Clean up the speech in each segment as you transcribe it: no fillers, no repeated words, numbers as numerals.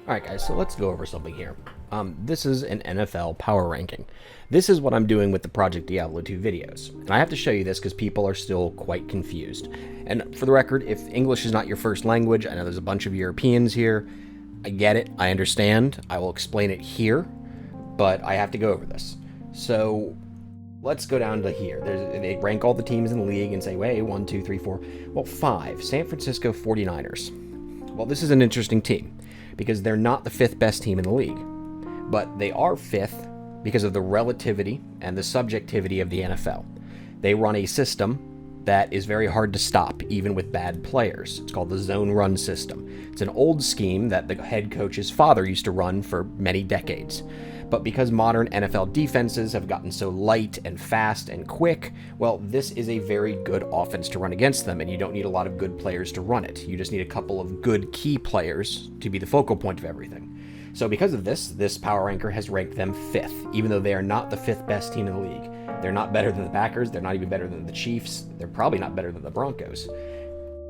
Alright guys, so let's go over something here. This is an NFL power ranking. This is what I'm doing with the Project Diablo 2 videos. And I have to show you this because people are still quite confused. And for the record, if English is not your first language, I know there's a bunch of Europeans here. I get it, I understand. I will explain it here, but I have to go over this. So let's go down to here. They rank all the teams in the league and say, hey, 1, 2, 3, 4. Well, 5. San Francisco 49ers. Well, this is an interesting team because they're not the 5th best team in the league, but they are 5th because of the relativity and the subjectivity of the NFL. They run a system that is very hard to stop, even with bad players. It's called the zone run system. It's an old scheme that the head coach's father used to run for many decades. But because modern NFL defenses have gotten so light and fast and quick, well, this is a very good offense to run against them, and you don't need a lot of good players to run it. You just need a couple of good key players to be the focal point of everything. So because of this power ranker has ranked them 5th, even though they are not the 5th best team in the league. They're not better than the Packers, they're not even better than the Chiefs, they're probably not better than the Broncos.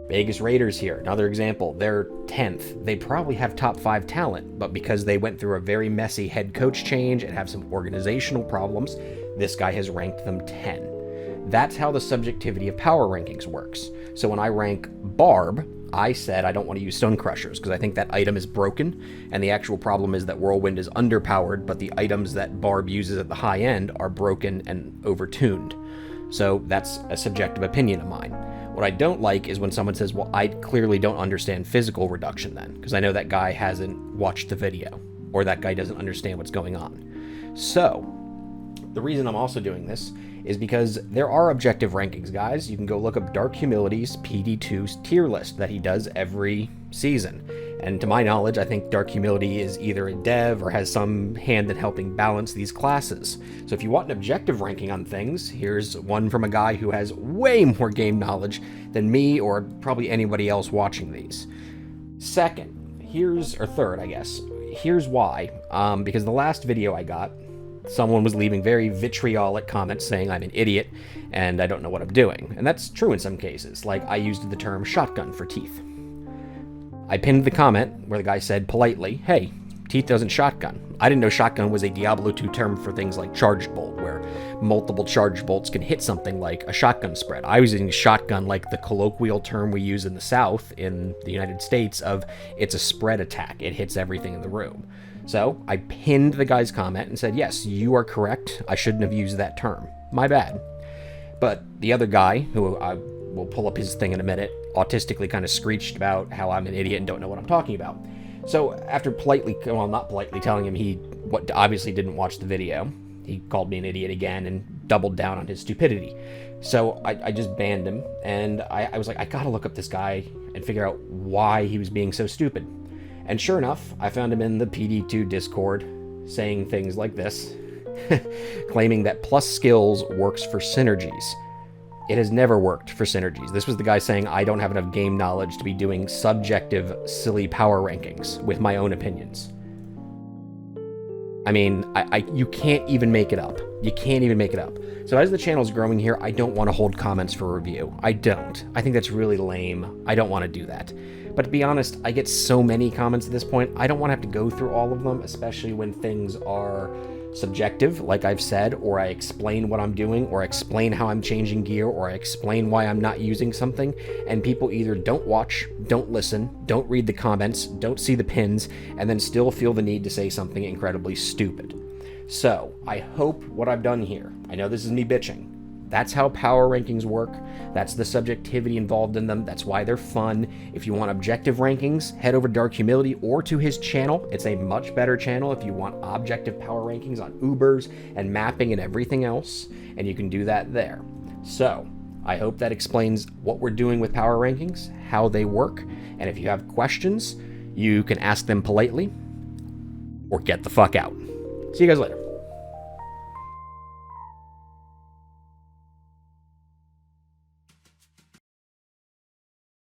Vegas Raiders here, another example, they're 10th. They probably have top 5 talent, but because they went through a very messy head coach change and have some organizational problems, this guy has ranked them 10. That's how the subjectivity of power rankings works. So when I rank Barb, I said I don't want to use Stone Crushers because I think that item is broken, and the actual problem is that Whirlwind is underpowered, but the items that Barb uses at the high end are broken and overtuned. So that's a subjective opinion of mine. What I don't like is when someone says, well, I clearly don't understand physical reduction then, because I know that guy hasn't watched the video, or that guy doesn't understand what's going on. So, the reason I'm also doing this is because there are objective rankings, guys. You can go look up Dark Humility's PD2's tier list that he does every season. And to my knowledge, I think Dark Humility is either a dev or has some hand in helping balance these classes. So if you want an objective ranking on things, here's one from a guy who has way more game knowledge than me or probably anybody else watching these. Third, I guess. Here's why. Because the last video I got, someone was leaving very vitriolic comments saying I'm an idiot and I don't know what I'm doing. And that's true in some cases. Like I used the term shotgun for teeth. I pinned the comment where the guy said politely, hey, teeth doesn't shotgun. I didn't know shotgun was a Diablo 2 term for things like charged bolt, where multiple charged bolts can hit something like a shotgun spread. I was using shotgun like the colloquial term we use in the South, in the United States, of it's a spread attack. It hits everything in the room. So I pinned the guy's comment and said, yes, you are correct. I shouldn't have used that term. My bad. But the other guy, who I will pull up his thing in a minute, autistically kind of screeched about how I'm an idiot and don't know what I'm talking about. So after not politely telling him he obviously didn't watch the video, he called me an idiot again and doubled down on his stupidity. So I just banned him, and I was like, I gotta look up this guy and figure out why he was being so stupid. And sure enough, I found him in the PD2 Discord saying things like this, claiming that plus skills works for synergies. It has never worked for synergies. This was the guy saying I don't have enough game knowledge to be doing subjective, silly power rankings with my own opinions. I mean, you can't even make it up. You can't even make it up. So as the channel's growing here, I don't want to hold comments for review. I don't. I think that's really lame. I don't want to do that. But to be honest, I get so many comments at this point, I don't want to have to go through all of them, especially when things are subjective, like I've said, or I explain what I'm doing, or I explain how I'm changing gear, or I explain why I'm not using something, and people either don't watch, don't listen, don't read the comments, don't see the pins, and then still feel the need to say something incredibly stupid. So, I hope what I've done here, I know this is me bitching, that's how power rankings work. That's the subjectivity involved in them. That's why they're fun. If you want objective rankings, head over to Dark Humility or to his channel. It's a much better channel if you want objective power rankings on Ubers and mapping and everything else, and you can do that there. So, I hope that explains what we're doing with power rankings, how they work, and if you have questions, you can ask them politely or get the fuck out. See you guys later.